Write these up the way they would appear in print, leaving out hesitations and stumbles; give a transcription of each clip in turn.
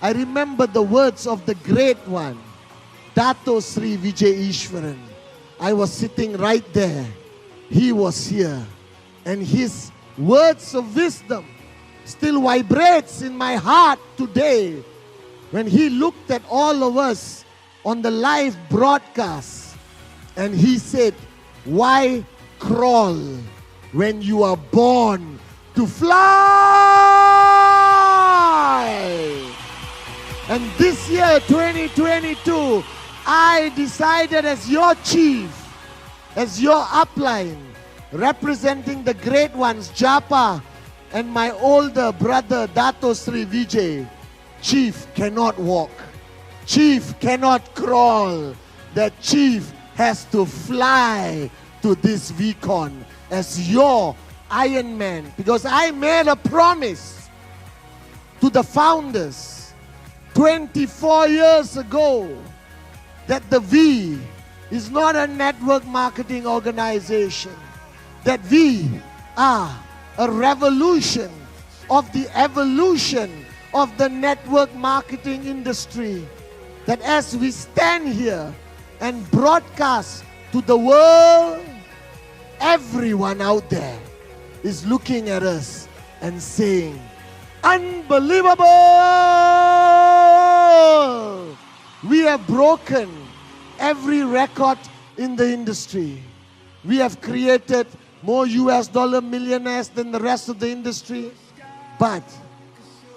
I remember the words of the great one, Dato Sri Vijay Ishwaran. I was sitting right there. He was here. And his words of wisdom still vibrates in my heart today when he looked at all of us on the live broadcast and he said, why crawl when you are born to fly? And this year, 2022, I decided as your chief, as your upline, representing the great ones, Japa, and my older brother, Dato Sri Vijay, Chief cannot walk. Chief cannot crawl. The chief has to fly to this VCon as your Iron Man. Because I made a promise to the founders 24 years ago that the V is not a network marketing organization. That we are a revolution of the evolution of the network marketing industry. That as we stand here and broadcast to the world, everyone out there is looking at us and saying, unbelievable! We have broken every record in the industry. We have created more US dollar millionaires than the rest of the industry. But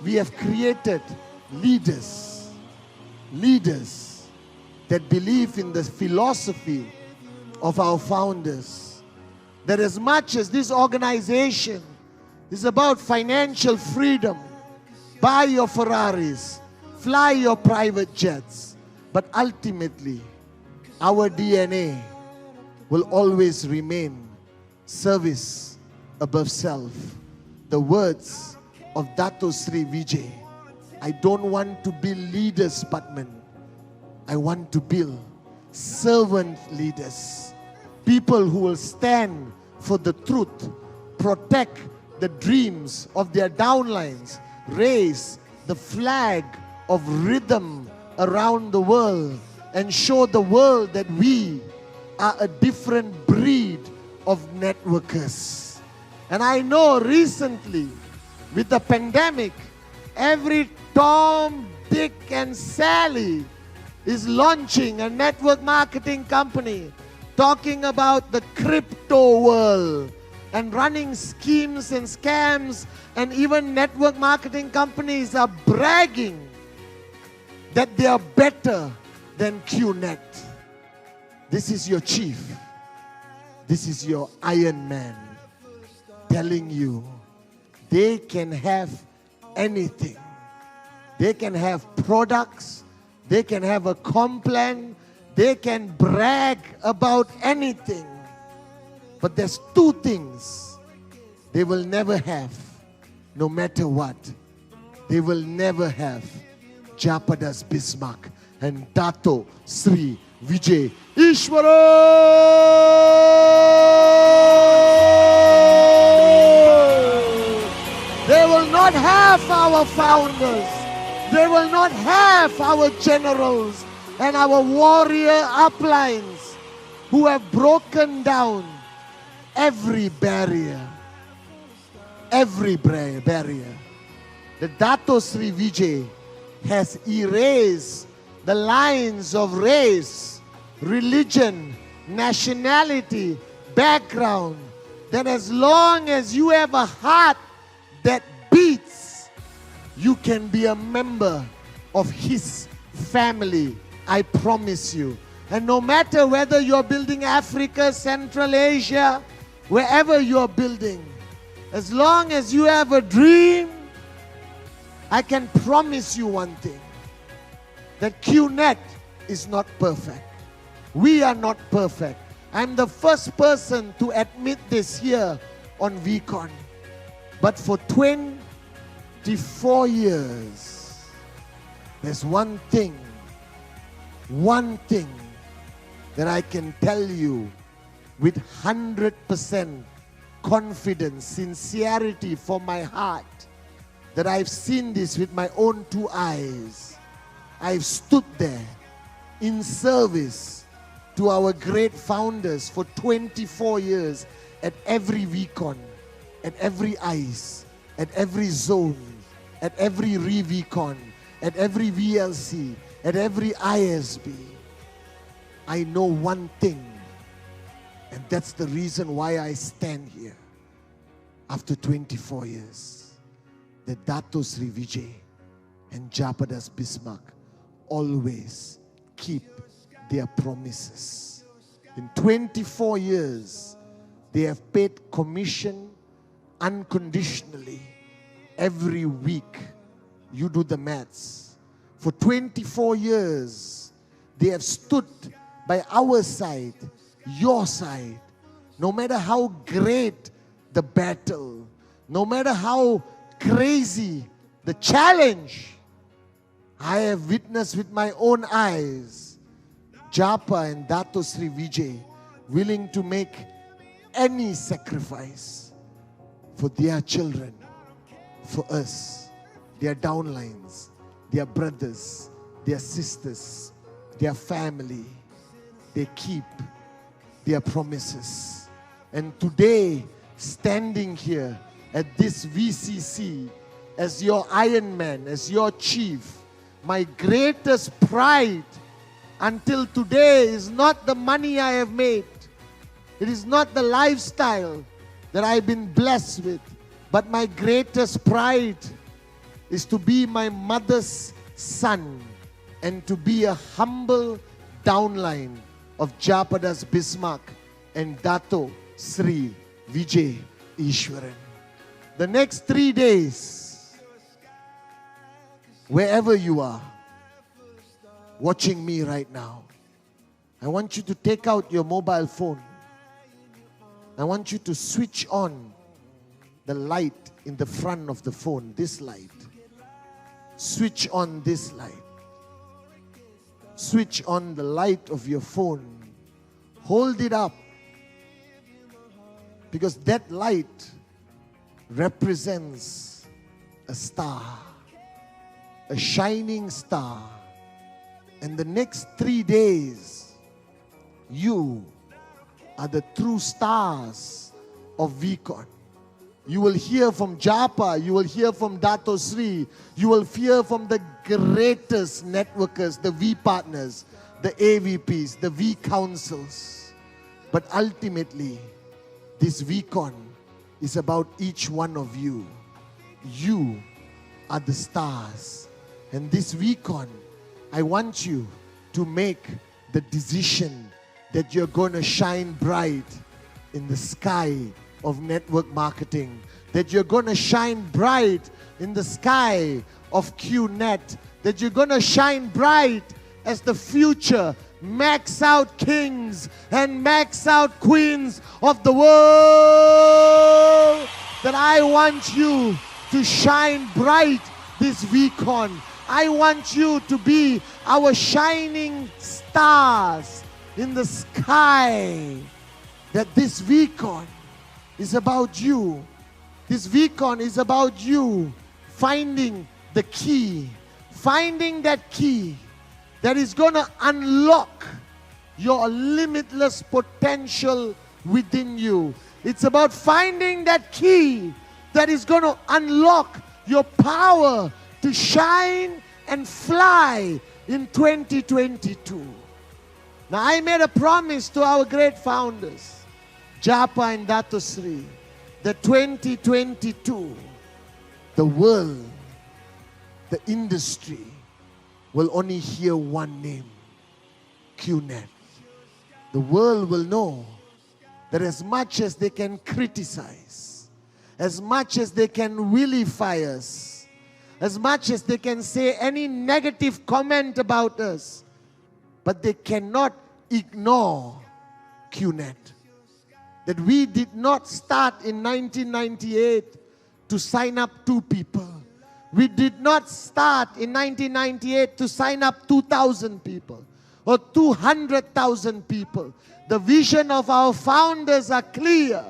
we have created leaders that believe in the philosophy of our founders. That as much as this organization is about financial freedom, buy your Ferraris, fly your private jets, but ultimately our DNA will always remain service above self. The words of Dato Sri Vijay. I don't want to build leaders, Pathman. I want to build servant leaders. People who will stand for the truth, protect the dreams of their downlines, raise the flag of rhythm around the world, and show the world that we are a different breed of networkers. And I know recently with the pandemic, every Tom, Dick and Sally is launching a network marketing company talking about the crypto world and running schemes and scams, and even network marketing companies are bragging that they are better than QNET. This is your chief. This is your Iron Man telling you they can have anything. They can have products. They can have a complan. They can brag about anything. But there's two things they will never have, no matter what. They will never have Japadas Bismarck and Dato Sri Vijay Ishwaran. They will not have our founders. They will not have our generals and our warrior uplines who have broken down every barrier. Every barrier. The Dato Sri Vijay has erased the lines of race, religion, nationality, background. That as long as you have a heart that beats, you can be a member of his family. I promise you. And no matter whether you're building Africa, Central Asia, wherever you're building, as long as you have a dream, I can promise you one thing, that QNET is not perfect. We are not perfect. I'm the first person to admit this here on VCon. But for 24 years, there's one thing that I can tell you with 100% confidence, sincerity from my heart, that I've seen this with my own two eyes. I've stood there in service to our great founders for 24 years at every VCon, at every ICE, at every zone, at every ReVCon, at every VLC, at every ISB. I know one thing, and that's the reason why I stand here after 24 years. That Dato Sri Vijay and Japadas Bismarck always keep their promises. In 24 years, they have paid commission unconditionally every week. You do the maths. For 24 years, they have stood by our side, your side. No matter how great the battle, no matter how crazy the challenge, I have witnessed with my own eyes Japa and Dato Sri Vijay willing to make any sacrifice for their children, for us, their downlines, their brothers, their sisters, their family. They keep their promises. And today, standing here at this VCC as your Iron Man, as your chief, my greatest pride until today is not the money I have made. It is not the lifestyle that I've been blessed with. But my greatest pride is to be my mother's son and to be a humble downline of Japadas Bismarck and Dato Sri Vijay Ishwaran. The next 3 days, wherever you are, watching me right now, I want you to take out your mobile phone. I want you to switch on the light in the front of the phone, this light. Switch on this light. Switch on the light of your phone. Hold it up. Because that light represents a star. A shining star. And the next 3 days, you are the true stars of VCon. You will hear from Japa, you will hear from Dato Sri, you will hear from the greatest networkers, the V partners, the AVPs, the V councils. But ultimately, this VCon is about each one of you. You are the stars. And this VCon, I want you to make the decision that you're going to shine bright in the sky of network marketing, that you're going to shine bright in the sky of QNET, that you're going to shine bright as the future max out kings and max out queens of the world. That I want you to shine bright this VCon. I want you to be our shining stars in the sky. That this VCon is about you. This VCon is about you finding the key. Finding that key that is going to unlock your limitless potential within you. It's about finding that key that is going to unlock your power to shine and fly in 2022. Now, I made a promise to our great founders, Japa and Dato Sri, that 2022, the world, the industry, will only hear one name, QNET. The world will know that as much as they can criticize, as much as they can vilify us, as much as they can say any negative comment about us, but they cannot ignore QNET. That we did not start in 1998 to sign up 2 people. We did not start in 1998 to sign up 2,000 people or 200,000 people. The vision of our founders are clear.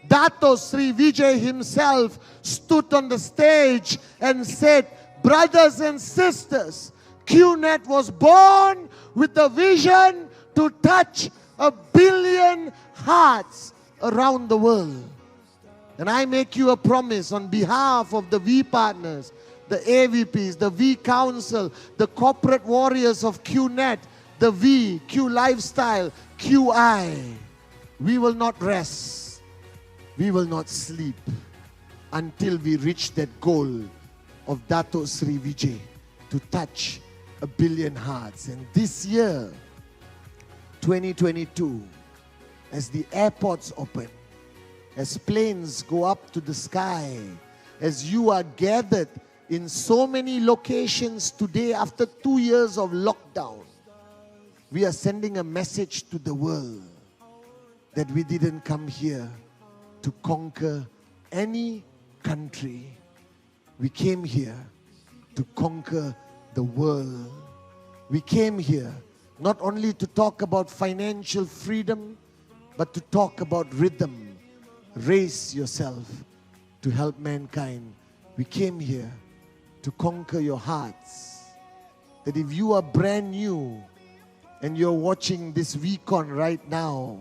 Dato Sri Vijay himself stood on the stage and said, brothers and sisters, QNET was born with a vision to touch 1 billion hearts around the world. And I make you a promise on behalf of the V partners, the AVPs, the V Council, the corporate warriors of QNET, the V, Q Lifestyle, QI. We will not rest. We will not sleep until we reach that goal of Dato Sri Vijay to touch 1 billion hearts. And this year, 2022, as the airports open, as planes go up to the sky, as you are gathered in so many locations today after 2 years of lockdown, we are sending a message to the world that we didn't come here to conquer any country. We came here to conquer the world. We came here not only to talk about financial freedom, but to talk about rhythm. Raise yourself to help mankind. We came here to conquer your hearts. That if you are brand new and you're watching this VCon right now,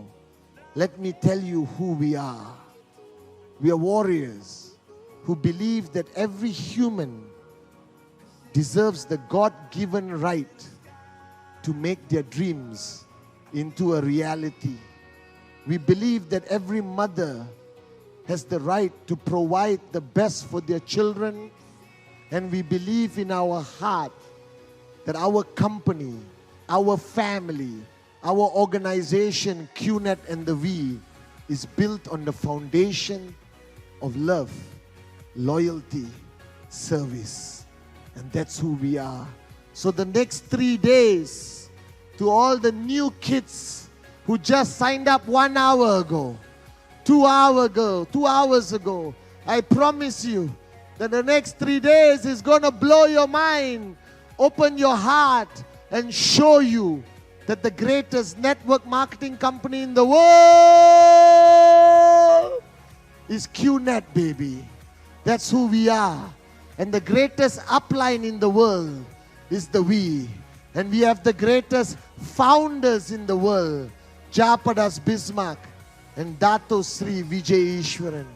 let me tell you who we are. We are warriors who believe that every human deserves the God-given right to make their dreams into a reality. We believe that every mother has the right to provide the best for their children, and we believe in our heart that our company, our family, our organization, QNET and the V, is built on the foundation of love, loyalty, service. And that's who we are. So the next 3 days, to all the new kids who just signed up 1 hour ago, 2 hours ago, I promise you that the next 3 days is going to blow your mind, open your heart, and show you that the greatest network marketing company in the world is QNET, baby. That's who we are. And the greatest upline in the world is the we. And we have the greatest founders in the world, Japadas Bismarck and Dato Sri Vijay Ishwaran.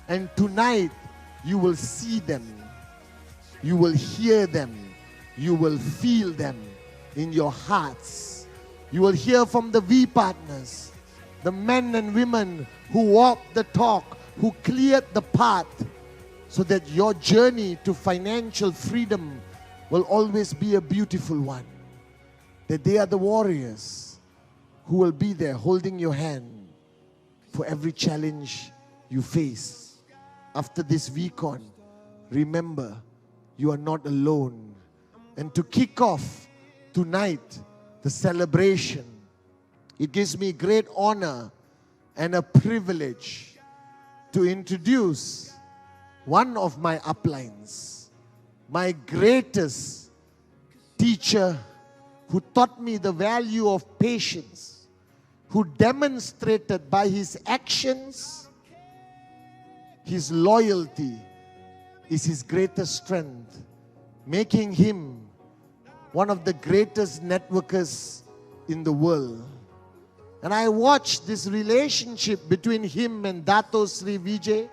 And tonight, you will see them, you will hear them, you will feel them in your hearts. You will hear from the V partners, the men and women who walked the talk, who cleared the path, so that your journey to financial freedom will always be a beautiful one. That they are the warriors who will be there holding your hand for every challenge you face. After this VCon, remember, you are not alone. And to kick off tonight, the celebration, it gives me great honor and a privilege to introduce one of my uplines, my greatest teacher who taught me the value of patience, who demonstrated by his actions, his loyalty is his greatest strength, making him one of the greatest networkers in the world. And I watched this relationship between him and Dato Sri Vijay.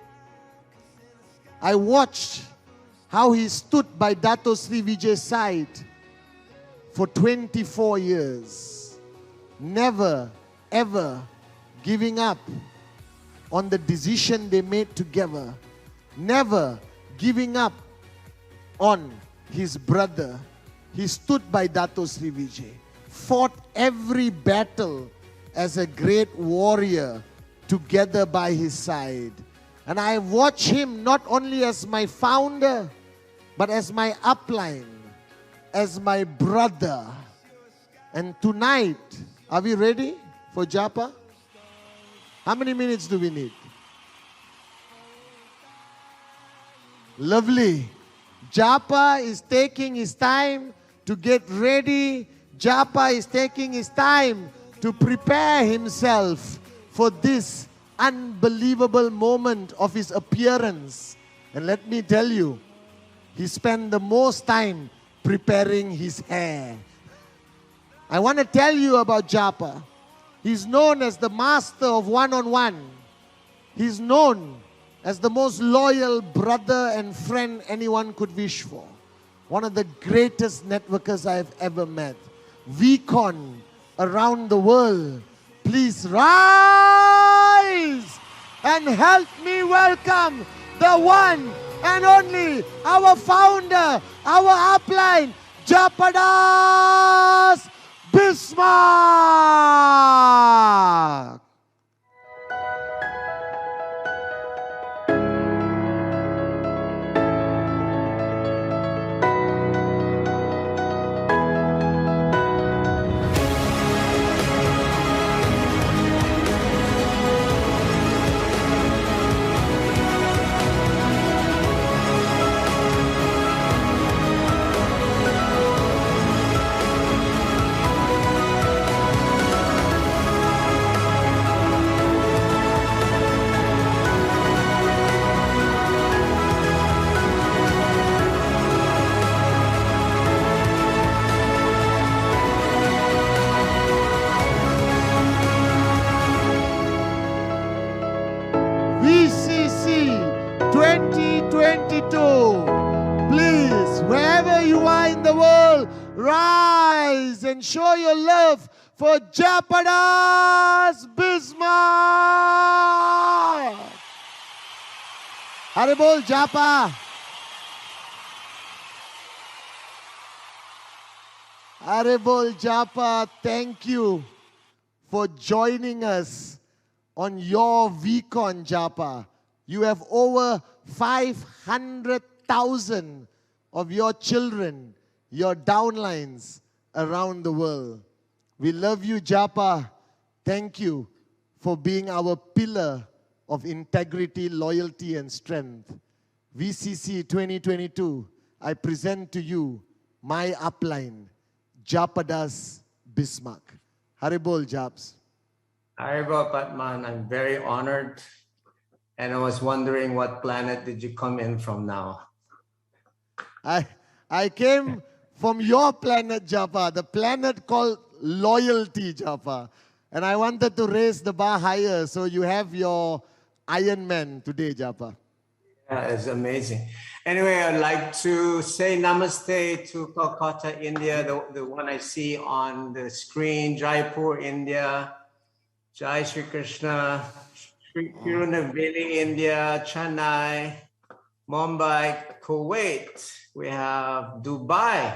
I watched how he stood by Dato Sri Vijay's side for 24 years, never ever giving up on the decision they made together, never giving up on his brother. He stood by Dato Sri Vijay, fought every battle as a great warrior together by his side. And I watch him not only as my founder, but as my upline, as my brother. And tonight, are we ready for Japa? How many minutes do we need? Lovely. Japa is taking his time to get ready. Japa is taking his time to prepare himself for this unbelievable moment of his appearance. And let me tell you, he spent the most time preparing his hair. I want to tell you about Japa. He's known as the master of one-on-one. He's known as the most loyal brother and friend anyone could wish for. One of the greatest networkers I've ever met. VCon around the world. Please rise and help me welcome the one and only, our founder, our upline, Japadas Bismarck. VCC 2022. Please, wherever you are in the world, rise and show your love for Japadas Bismarck. Haribol Japa. Haribol Japa, thank you for joining us on your VCon, Japa. You have over 500,000 of your children, your downlines around the world. We love you, Japa. Thank you for being our pillar of integrity, loyalty, and strength. VCC 2022, I present to you my upline, Japadas Bismarck. Haribol, Japs. Haribol, Pathman, I'm very honored. And I was wondering, what planet did you come in from now? I came from your planet, Japa, the planet called loyalty, Japa. And I wanted to raise the bar higher, so you have your Iron Man today, Japa. Yeah, it's amazing. Anyway, I'd like to say namaste to Kolkata, India, the one I see on the screen, Jaipur, India, Jai Shri Krishna, Tirunelveli, India, Chennai, Mumbai, Kuwait. We have Dubai.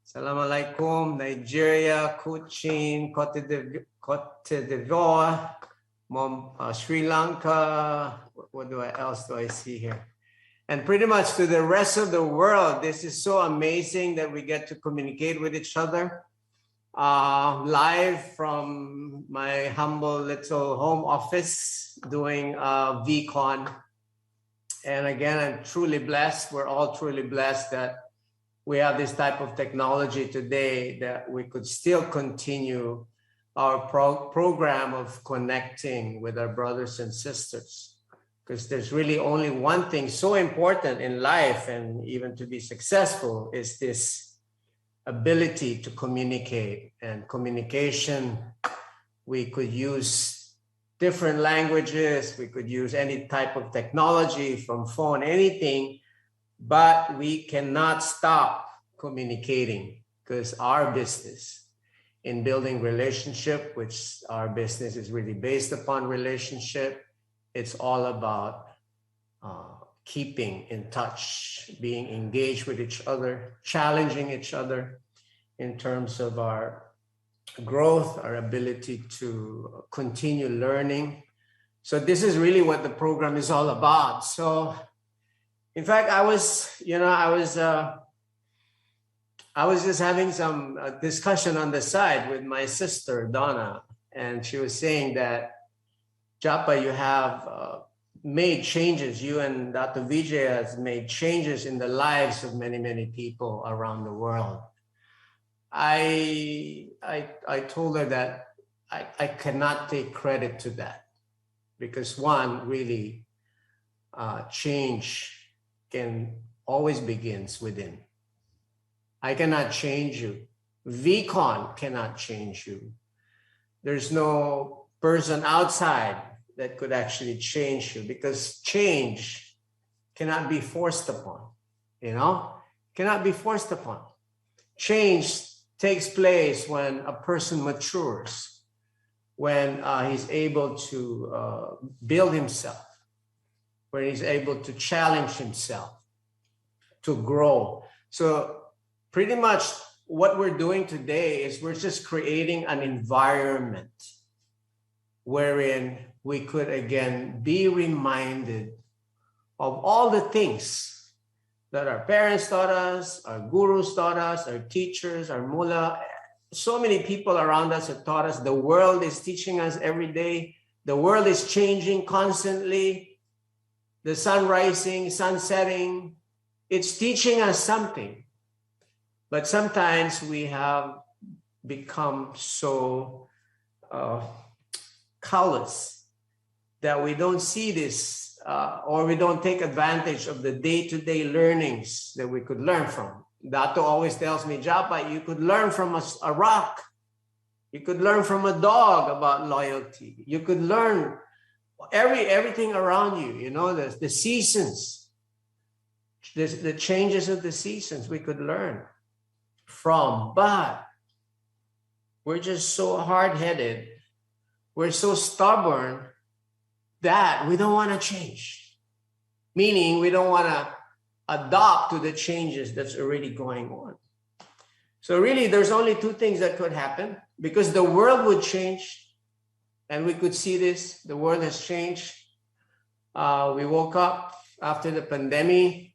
Salam alaikum, Nigeria, Cochin, Cote d'Ivoire, Sri Lanka. What else do I see here? And pretty much to the rest of the world. This is so amazing that we get to communicate with each other. Live from my humble little home office doing VCon. And again, I'm truly blessed. We're all truly blessed that we have this type of technology today, that we could still continue our program of connecting with our brothers and sisters. Because there's really only one thing so important in life, and even to be successful, is this ability to communicate. And communication, we could use different languages, we could use any type of technology, from phone, anything, but we cannot stop communicating, because our business in building relationship, which our business is really based upon relationship, it's all about keeping in touch, being engaged with each other, challenging each other in terms of our growth, our ability to continue learning. So this is really what the program is all about. So in fact, I was just having some discussion on the side with my sister, Donna, and she was saying that, Japa, you have made changes. You and Dr. Vijay has made changes in the lives of many, many people around the world. I told her that I cannot take credit to that. because one, really, change can always begins within. I cannot change you. VCon cannot change you. There's no person outside that could actually change you, because change cannot be forced upon, cannot be forced upon. Change takes place when a person matures, when he's able to build himself, when he's able to challenge himself, to grow. So pretty much what we're doing today is we're just creating an environment wherein we could again be reminded of all the things that our parents taught us, our gurus taught us, our teachers, our mullah. So many people around us have taught us. The world is teaching us every day. The world is changing constantly. The sun rising, sun setting, it's teaching us something. But sometimes we have become so callous that we don't see this or we don't take advantage of the day-to-day learnings that we could learn from. Dato always tells me, Japa, you could learn from a rock. You could learn from a dog about loyalty. You could learn everything around you, the seasons, the changes of the seasons we could learn from. But we're just so hard-headed. We're so stubborn that we don't want to change. Meaning we don't want to adopt to the changes that's already going on. So really, there's only two things that could happen, because the world would change, and we could see this. The world has changed. We woke up after the pandemic.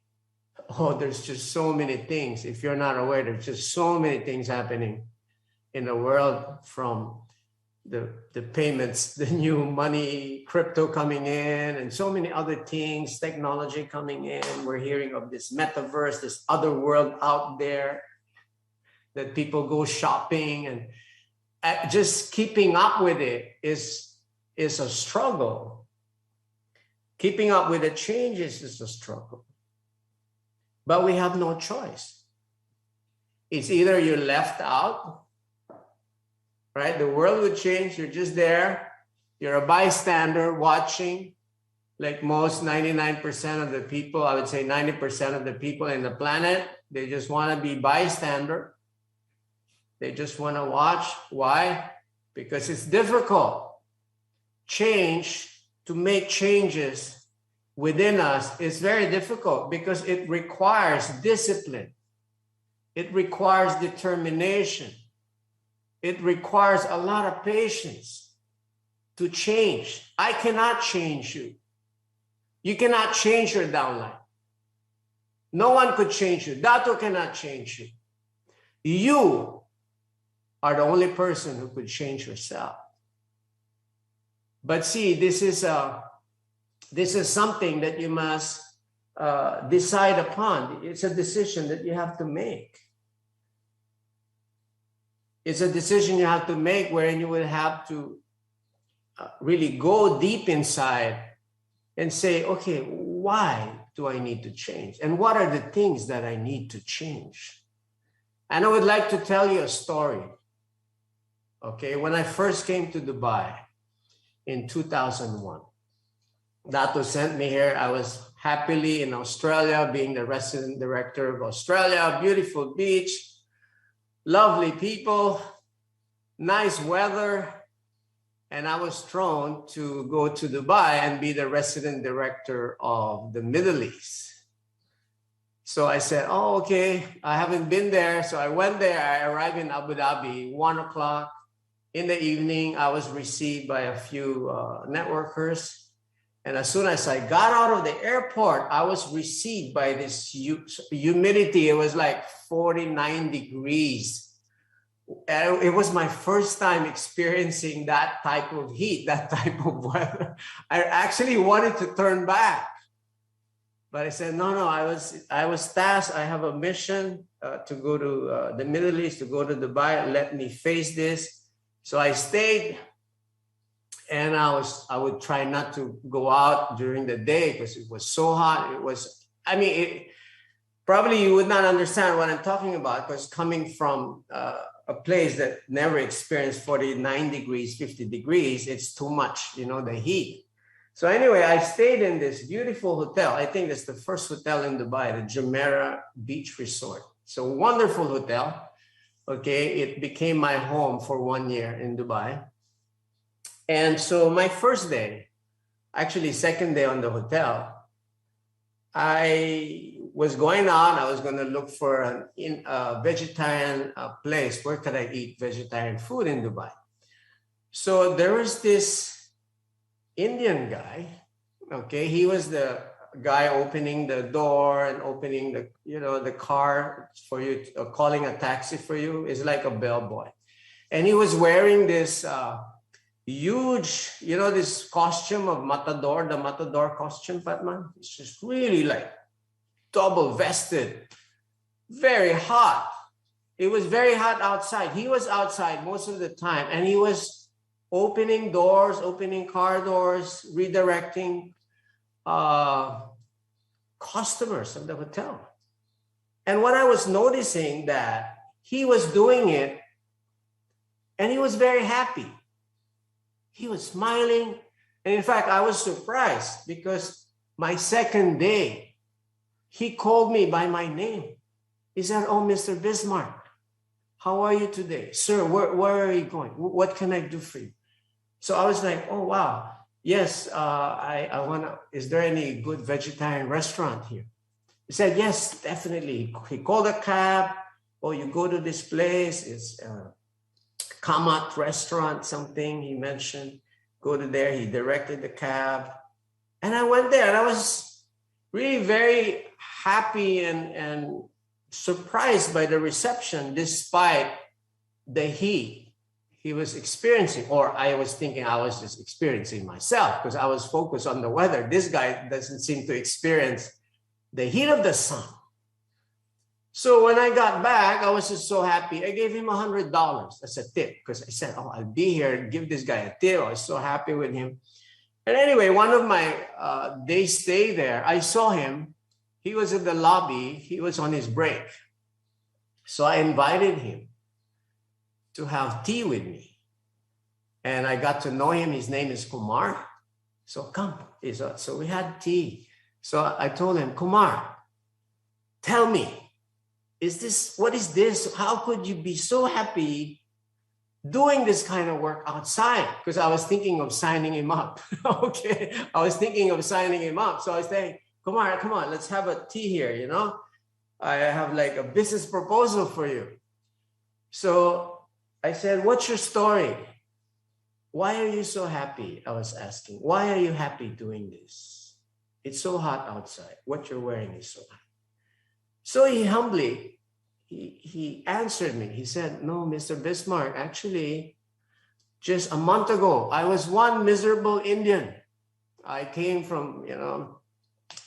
Oh, there's just so many things. If you're not aware, there's just so many things happening in the world, from the payments, the new money, crypto coming in, and so many other things, technology coming in. We're hearing of this metaverse, this other world out there that people go shopping, and just keeping up with it is a struggle. Keeping up with the changes is a struggle. But we have no choice. It's either you're left out, right? The world would change. You're just there. You're a bystander watching, like most 99% of the people, I would say 90% of the people in the planet, they just want to be bystander. They just want to watch. Why? Because it's difficult. To make changes within us is very difficult, because it requires discipline. It requires determination. It requires a lot of patience to change. I cannot change you. You cannot change your downline. No one could change you. Dato cannot change you. You are the only person who could change yourself. But see, this is something that you must decide upon. It's a decision that you have to make. It's a decision you have to make, wherein you will have to really go deep inside and say, okay, why do I need to change? And what are the things that I need to change? And I would like to tell you a story. Okay, when I first came to Dubai in 2001, Dato sent me here. I was happily in Australia, being the resident director of Australia. Beautiful beach, lovely people, nice weather. And I was thrown to go to Dubai and be the resident director of the Middle East. So I said, oh, okay, I haven't been there. So I went there. I arrived in Abu Dhabi, 1 o'clock in the evening. I was received by a few networkers. And as soon as I got out of the airport, I was received by this humidity. It was like 49 degrees. And it was my first time experiencing that type of heat, that type of weather. I actually wanted to turn back. But I said, no, I was tasked. I have a mission to go to the Middle East, to go to Dubai. Let me face this. So I stayed. And I would try not to go out during the day because it was so hot. It was, I mean, probably you would not understand what I'm talking about, because coming from a place that never experienced 49 degrees, 50 degrees, it's too much, you know, the heat. So anyway, I stayed in this beautiful hotel. I think it's the first hotel in Dubai, the Jumeirah Beach Resort. It's a wonderful hotel. Okay, it became my home for 1 year in Dubai. And so my first day, actually second day on the hotel, I was going out. I was going to look for a vegetarian place. Where could I eat vegetarian food in Dubai? So there was this Indian guy. Okay, he was the guy opening the door and opening the, you know, the car for you, calling a taxi for you. Is like a bellboy. And he was wearing this huge, you know, this costume of Matador, the Matador costume, Pathman. It's just really like double vested, very hot. It was very hot outside. He was outside most of the time, and he was opening doors, opening car doors, redirecting customers of the hotel. And what I was noticing, that he was doing it and he was very happy. He was smiling. And in fact, I was surprised because my second day, he called me by my name. He said, "Oh, Mr. Bismarck, how are you today? Sir, where are you going? What can I do for you?" So I was like, "Oh, wow. Yes, I want to, is there any good vegetarian restaurant here?" He said, "Yes, definitely." He called a cab. "Oh, you go to this place. It's Kamat restaurant, something he mentioned. Go to there." He directed the cab. And I went there, and I was really very happy and surprised by the reception, despite the heat he was experiencing. Or I was thinking I was just experiencing myself, because I was focused on the weather. This guy doesn't seem to experience the heat of the sun. So when I got back, I was just so happy. I gave him $100 as a tip, because I said, "Oh, I'll be here, give this guy a tip." I was so happy with him. And anyway, one of my day stay there, I saw him. He was in the lobby. He was on his break. So I invited him to have tea with me. And I got to know him. His name is Kumar. So come. So we had tea. So I told him, "Kumar, tell me, what is this? How could you be so happy doing this kind of work outside?" Because I was thinking of signing him up. Okay. I was thinking of signing him up. So I was saying, "Kumar, come on, let's have a tea here, you know? I have like a business proposal for you." So I said, "What's your story? Why are you so happy?" I was asking. "Why are you happy doing this? It's so hot outside. What you're wearing is so hot." So he humbly, he answered me. He said, "No, Mr. Bismarck, actually, just a month ago, I was one miserable Indian. I came from, you know,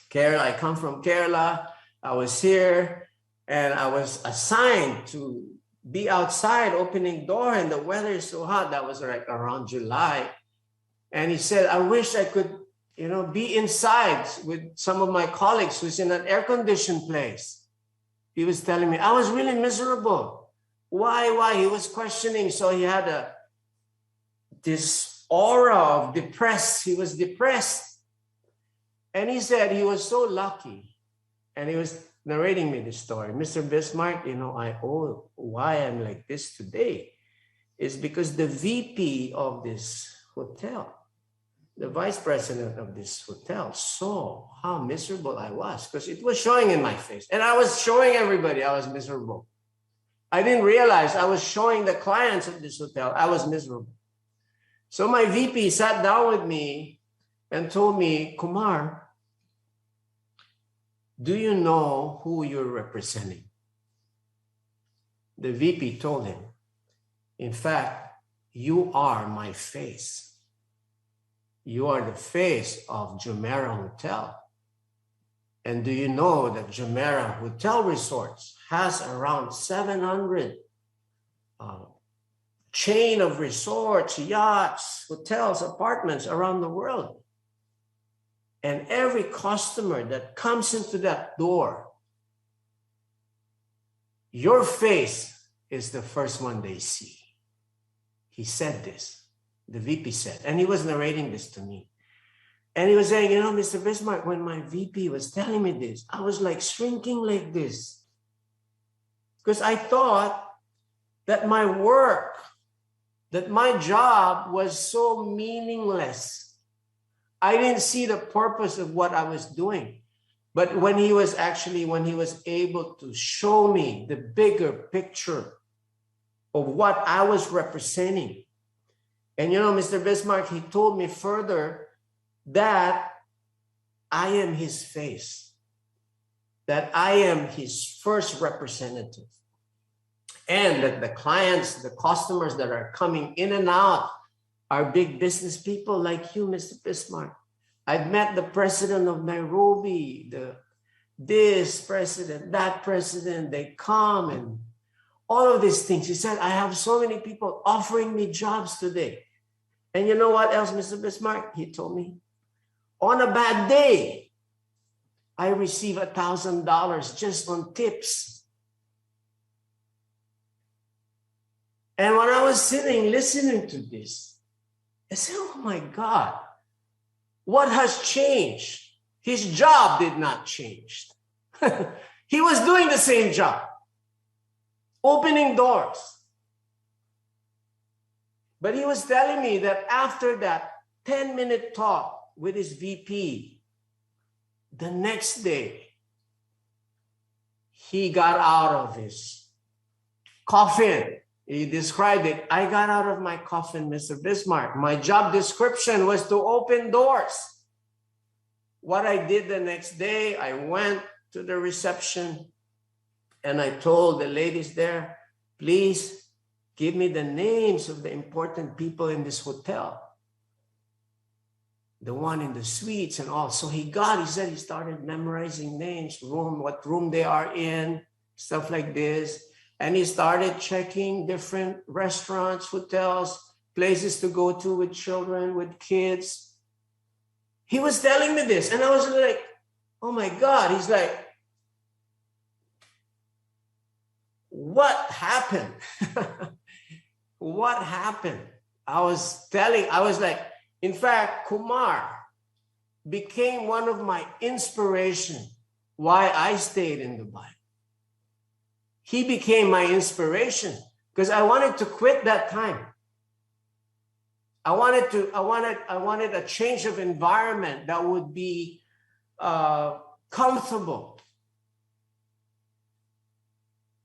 Kerala. I come from Kerala. I was here, and I was assigned to be outside opening door, and the weather is so hot." That was like around July. And he said, "I wish I could, you know, be inside with some of my colleagues who's in an air-conditioned place." He was telling me, I was really miserable. Why? He was questioning. So he had this aura of depressed. He was depressed. And he said he was so lucky. And he was narrating me this story. "Mr. Bismarck, you know, why I'm like this today is because the VP of this hotel, the vice president of this hotel, saw how miserable I was, because it was showing in my face. And I was showing everybody I was miserable. I didn't realize I was showing the clients of this hotel I was miserable. So my VP sat down with me and told me, "Kumar, do you know who you're representing?" The VP told him, "In fact, you are my face. You are the face of Jumeirah Hotel. And do you know that Jumeirah Hotel Resorts has around 700 chain of resorts, yachts, hotels, apartments around the world. And every customer that comes into that door, your face is the first one they see. He said this, the VP said, and he was narrating this to me. And he was saying, you know, Mr. Bismarck, when my VP was telling me this, I was like shrinking like this. Because I thought that my work, that my job was so meaningless. I didn't see the purpose of what I was doing. But when he was able to show me the bigger picture of what I was representing. And you know, Mr. Bismarck, he told me further that I am his face, that I am his first representative. And that the clients, the customers that are coming in and out are big business people like you, Mr. Bismarck. I've met the president of Nairobi, this president, that president, they come and all of these things. He said, I have so many people offering me jobs today. And you know what else, Mr. Bismarck? He told me, on a bad day, I receive $1,000 just on tips. And when I was sitting listening to this, I said, oh my God, what has changed? His job did not change. He was doing the same job, opening doors. But he was telling me that after that 10-minute talk with his VP, the next day, he got out of his coffin. He described it. I got out of my coffin, Mr. Bismarck. My job description was to open doors. What I did the next day, I went to the reception and I told the ladies there, please give me the names of the important people in this hotel. The one in the suites and all. So he said he started memorizing names, what room they are in, stuff like this. And he started checking different restaurants, hotels, places to go to with children, with kids. He was telling me this, and I was like, oh my God. He's like, what happened? What happened? I was like, in fact, Kumar became one of my inspiration why I stayed in Dubai. He became my inspiration because I wanted to quit that time. I wanted a change of environment that would be comfortable.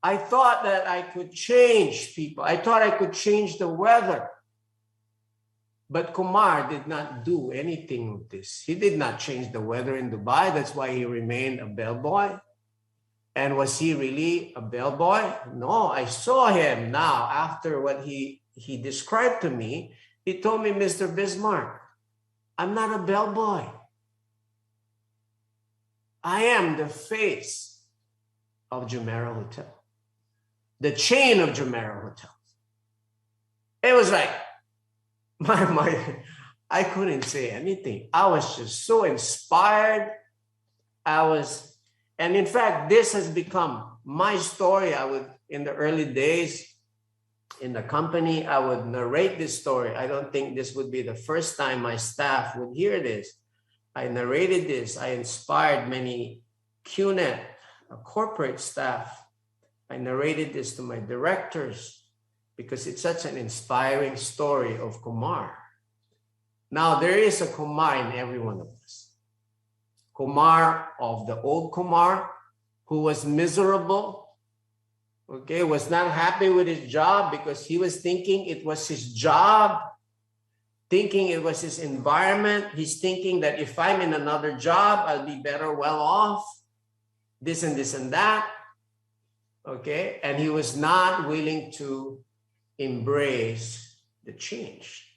I thought that I could change people. I thought I could change the weather. But Kumar did not do anything with this. He did not change the weather in Dubai. That's why he remained a bellboy. And was he really a bellboy? No, I saw him now after what he described to me. He told me, Mr. Bismarck, I'm not a bellboy. I am the face of Jumeirah Hotel, the chain of Jumeirah Hotels. It was like, I couldn't say anything. I was just so inspired. And in fact, this has become my story. In the early days in the company, I would narrate this story. I don't think this would be the first time my staff would hear this. I narrated this. I inspired many QNET corporate staff. I narrated this to my directors because it's such an inspiring story of Kumar. Now, there is a Kumar in every one of us. Kumar of the old Kumar, who was miserable, okay, was not happy with his job because he was thinking it was his job, thinking it was his environment. He's thinking that if I'm in another job, I'll be better, well off, this and this and that, okay? And he was not willing to embrace the change.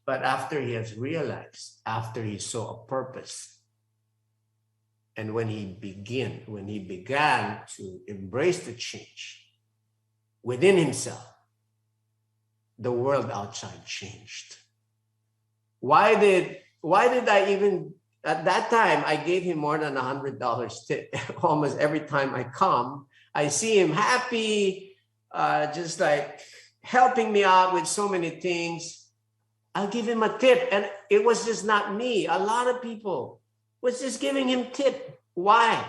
But after he has realized, after he saw a purpose, and when he began to embrace the change within himself, the world outside changed. Why did I even, at that time, I gave him more than $100 tip. Almost every time I come, I see him happy, just like helping me out with so many things. I'll give him a tip. And it was just not me. A lot of people was just giving him tip. Why?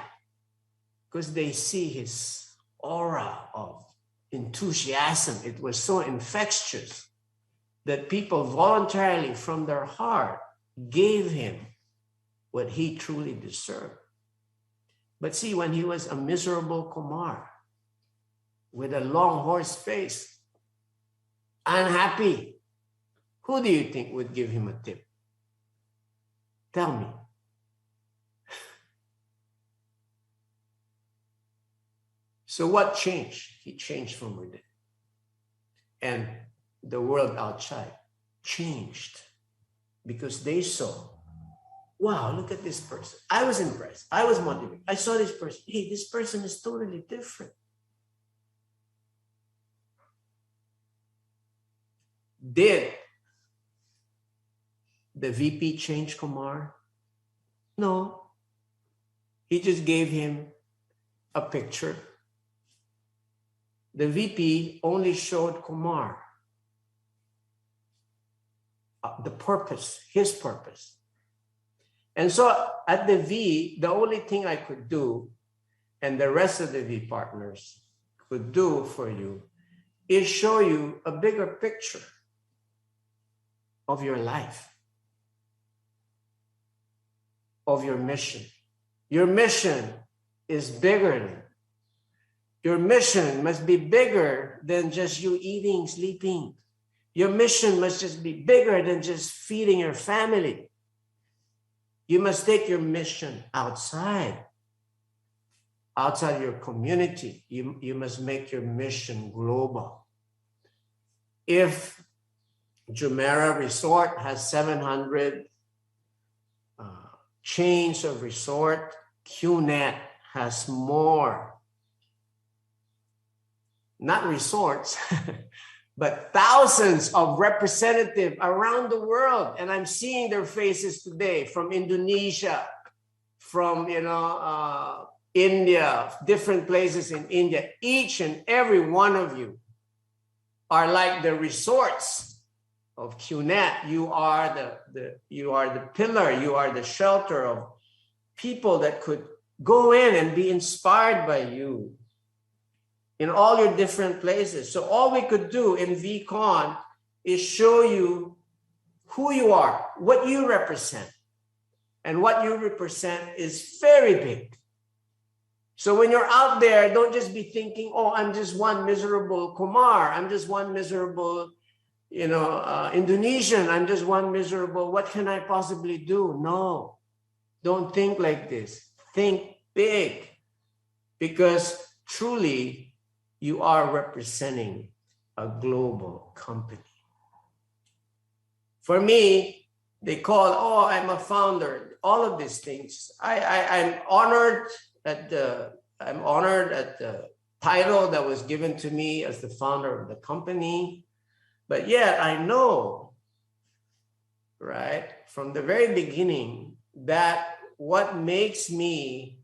Because they see his aura of enthusiasm. It was so infectious that people voluntarily from their heart gave him what he truly deserved. But see, when he was a miserable Kumar with a long horse face, unhappy, who do you think would give him a tip? Tell me. So what changed? He changed from within. And the world outside changed because they saw, wow, look at this person. I was impressed. I was motivated. I saw this person. Hey, this person is totally different. Did the VP change Kumar? No. He just gave him a picture. The VP only showed Kumar the purpose, his purpose. And so at the V, the only thing I could do, and the rest of the V partners could do for you, is show you a bigger picture of your life, of your mission. Your mission is bigger than. Your mission must be bigger than just you eating, sleeping. Your mission must just be bigger than just feeding your family. You must take your mission outside your community. You must make your mission global. If Jumeirah Resort has 700 chains of resort, QNET has more. Not resorts, but thousands of representatives around the world. And I'm seeing their faces today from Indonesia, from India, different places in India. Each and every one of you are like the resorts of QNET. You are the pillar, you are the shelter of people that could go in and be inspired by you in all your different places. So all we could do in VCon is show you who you are, what you represent. And what you represent is very big. So when you're out there, don't just be thinking, oh, I'm just one miserable Kumar. I'm just one miserable, Indonesian. I'm just one miserable, what can I possibly do? No, don't think like this. Think big, because truly, you are representing a global company. For me, they call, oh, I'm a founder, all of these things. I'm honored at the title that was given to me as the founder of the company. But yet I know, right, from the very beginning, that what makes me,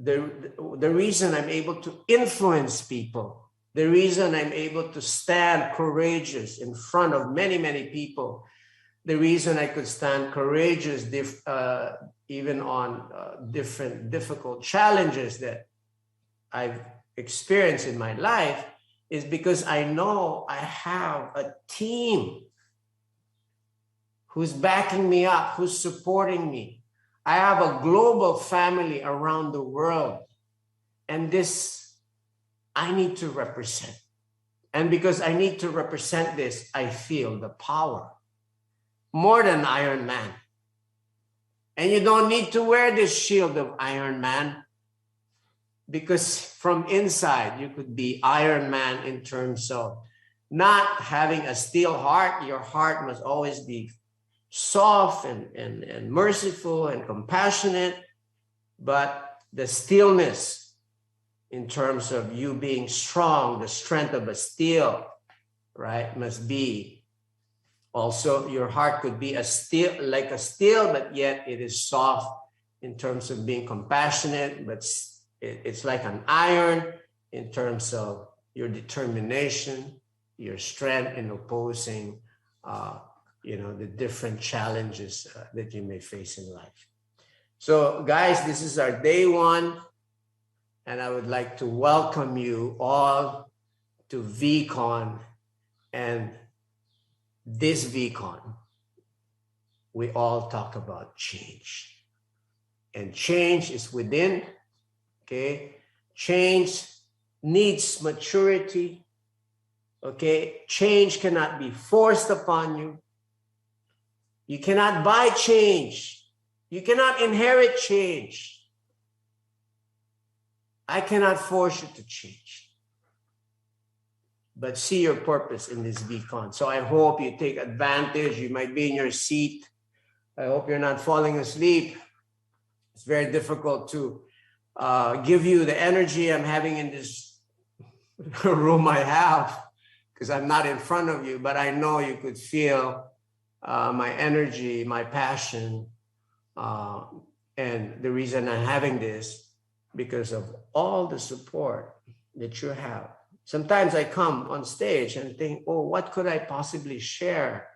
the reason I'm able to influence people, the reason I'm able to stand courageous in front of many, many people, the reason I could stand courageous even on different difficult challenges that I've experienced in my life is because I know I have a team who's backing me up, who's supporting me. I have a global family around the world, and this I need to represent. And because I need to represent this, I feel the power more than Iron Man. And you don't need to wear this shield of Iron Man, because from inside you could be Iron Man in terms of not having a steel heart. Your heart must always be soft and merciful and compassionate, but the stillness in terms of you being strong, the strength of a steel, right? Must be. Also, your heart could be a steel, like a steel, but yet it is soft in terms of being compassionate, but it's like an iron in terms of your determination, your strength in opposing, the different challenges that you may face in life. So guys, this is our day one, and I would like to welcome you all to VCon. And this VCon, we all talk about change. And change is within, okay? Change needs maturity, okay? Change cannot be forced upon you. You cannot buy change. You cannot inherit change. I cannot force you to change. But see your purpose in this VCon. So I hope you take advantage. You might be in your seat. I hope you're not falling asleep. It's very difficult to give you the energy I'm having in this room I have, because I'm not in front of you, but I know you could feel my energy, my passion. And the reason I'm having this, because of all the support that you have. Sometimes I come on stage and think, oh, what could I possibly share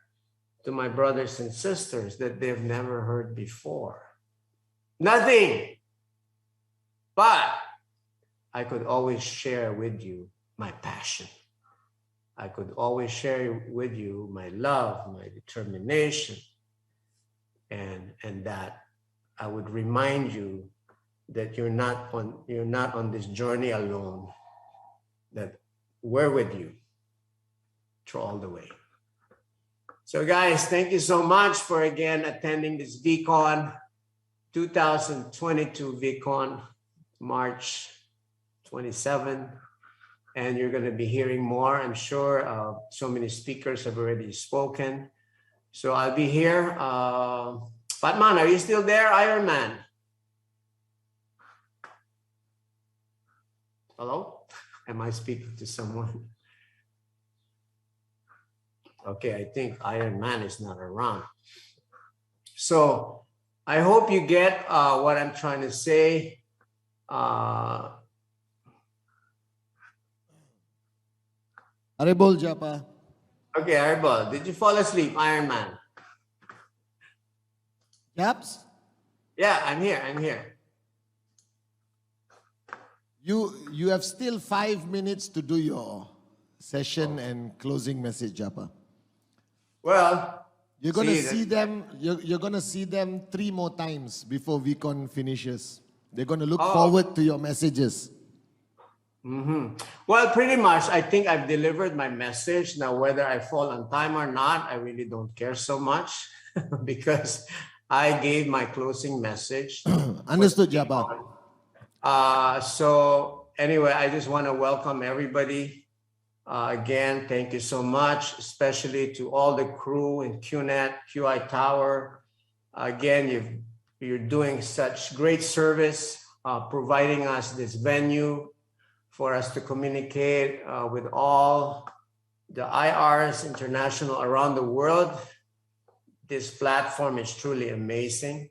to my brothers and sisters that they've never heard before? Nothing. But I could always share with you my passion. I could always share with you my love, my determination, and that I would remind you that you're not on this journey alone, that we're with you through all the way. So guys, thank you so much for again attending this VCon 2022 VCon, March 27. And you're going to be hearing more, I'm sure. So many speakers have already spoken. So I'll be here. Pathman, are you still there, Iron Man? Hello? Am I speaking to someone? Okay, I think Iron Man is not around. So I hope you get what I'm trying to say. Aribol Japa. Okay, Aribol, did you fall asleep, Iron Man? Japs? Yeah, I'm here. You have still 5 minutes to do your session and closing message, Japa. Well, you're gonna see them. You're gonna see them 3 more times before VCon finishes. They're gonna look forward to your messages. Mm-hmm. Well, pretty much, I think I've delivered my message. Now, whether I fall on time or not, I really don't care so much because I gave my closing message. Understood, Japa. So anyway, I just want to welcome everybody. Again, thank you so much, especially to all the crew in QNET, QI Tower. Again, you're doing such great service, providing us this venue for us to communicate with all the IRs international around the world. This platform is truly amazing.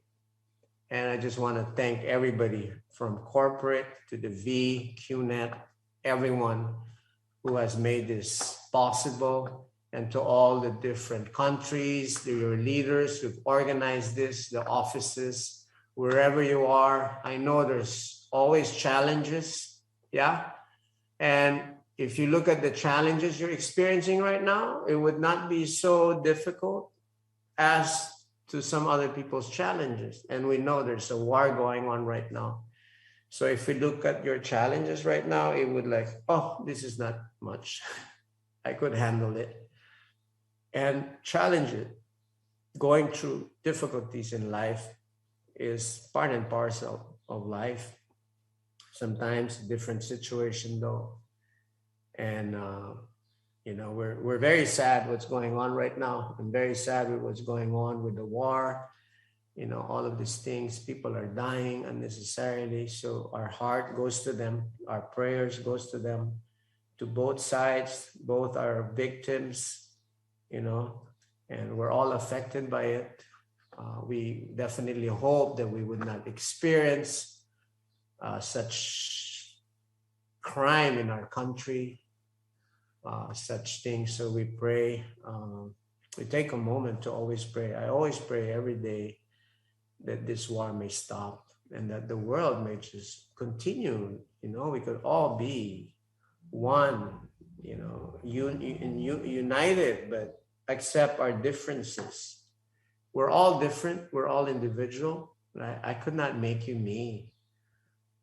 And I just want to thank everybody from corporate to the V, QNET, everyone who has made this possible, and to all the different countries, your leaders who've organized this, the offices, wherever you are. I know there's always challenges, yeah? And if you look at the challenges you're experiencing right now, it would not be so difficult as to some other people's challenges. And we know there's a war going on right now. So if we look at your challenges right now, it would like, oh, this is not much. I could handle it. And challenge it. Going through difficulties in life is part and parcel of life. Sometimes different situation though. And we're very sad what's going on right now. I'm very sad with what's going on with the war. you know, all of these things. People are dying unnecessarily. So our heart goes to them. Our prayers goes to them, to both sides. Both are victims, you know, and we're all affected by it. We definitely hope that we would not experience such crime in our country, such things. So we pray. We take a moment to always pray. I always pray every day that this war may stop and that the world may just continue. You know, we could all be one, you know, united, but accept our differences. We're all different. We're all individual. Right? I could not make you me.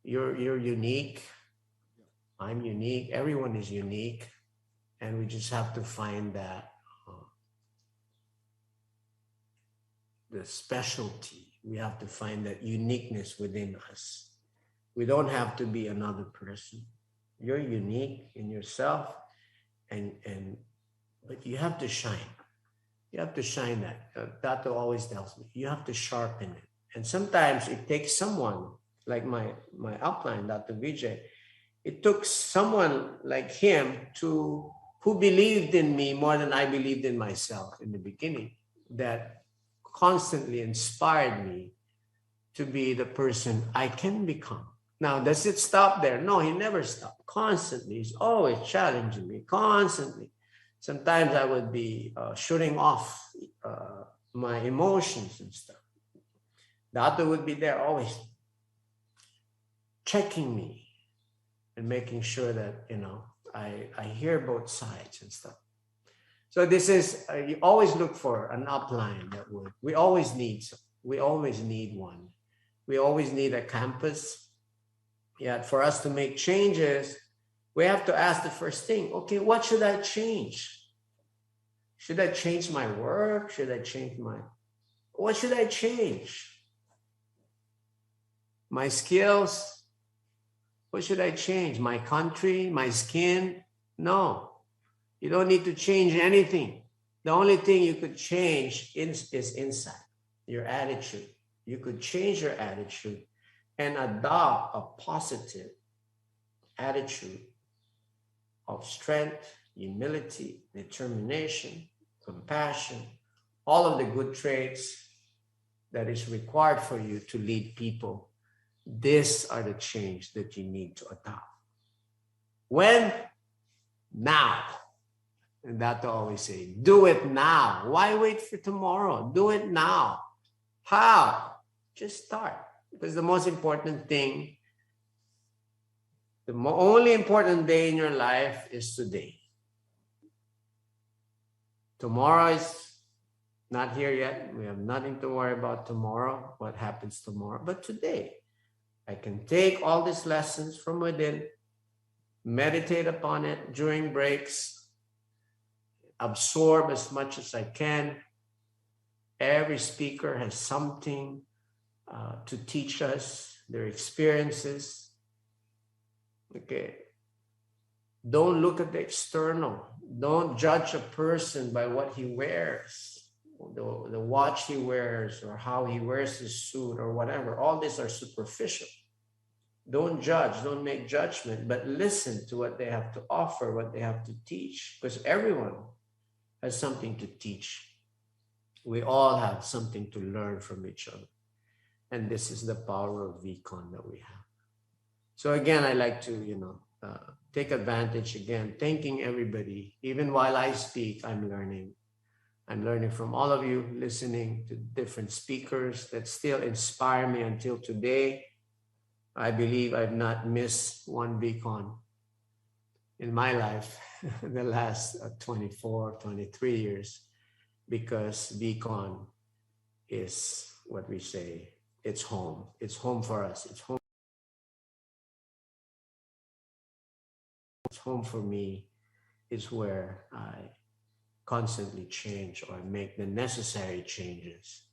You're unique. I'm unique. Everyone is unique. And we just have to find that the specialty. We have to find that uniqueness within us. We don't have to be another person. You're unique in yourself, but you have to shine. You have to shine that. Tato always tells me, you have to sharpen it. And sometimes it takes someone like my upline, Dr. Vijay. It took someone like him who believed in me more than I believed in myself in the beginning, that constantly inspired me to be the person I can become. Now, does it stop there? No, he never stopped. Constantly. He's always challenging me, constantly. Sometimes I would be shooting off my emotions and stuff. The other would be there always checking me and making sure that, you know, I hear both sides and stuff. So this is, you always look for an upline that would, we always need one. We always need a campus. Yet for us to make changes, we have to ask the first thing, okay, what should I change? Should I change my work? Should I change what should I change? My skills? What should I change? My country? My skin? No, you don't need to change anything. The only thing you could change is inside, your attitude. You could change your attitude and adopt a positive attitude of strength, humility, determination, compassion, all of the good traits that is required for you to lead people. These are the change that you need to adopt. When? Now. And that I always say, do it now. Why wait for tomorrow? Do it now. How? Just start. Because the most important thing, the only important day in your life is today. Tomorrow is not here yet. We have nothing to worry about tomorrow, what happens tomorrow. But today, I can take all these lessons from within, meditate upon it during breaks, absorb as much as I can. Every speaker has something to teach us, their experiences. Okay. Don't look at the external. Don't judge a person by what he wears, the watch he wears, or how he wears his suit, or whatever. All these are superficial. Don't judge, don't make judgment, but listen to what they have to offer, what they have to teach, because everyone has something to teach. We all have something to learn from each other. And this is the power of VCon that we have. So again, I like to, take advantage again, thanking everybody. Even while I speak, I'm learning. I'm learning from all of you, listening to different speakers that still inspire me until today. I believe I've not missed one VCon in my life the last 24, 23 years, because VCon is what we say, it's home. It's home for us. It's home. It's home for me. Is where I constantly change or make the necessary changes.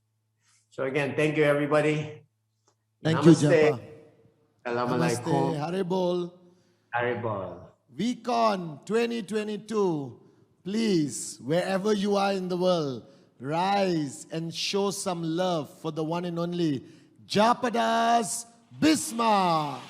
So again, thank you, everybody. Thank Namaste. you, Japa. Assalamualaikum. Namaste. Haribol. Haribol. VCon 2022. Please, wherever you are in the world, rise and show some love for the one and only Japadas Bismarck.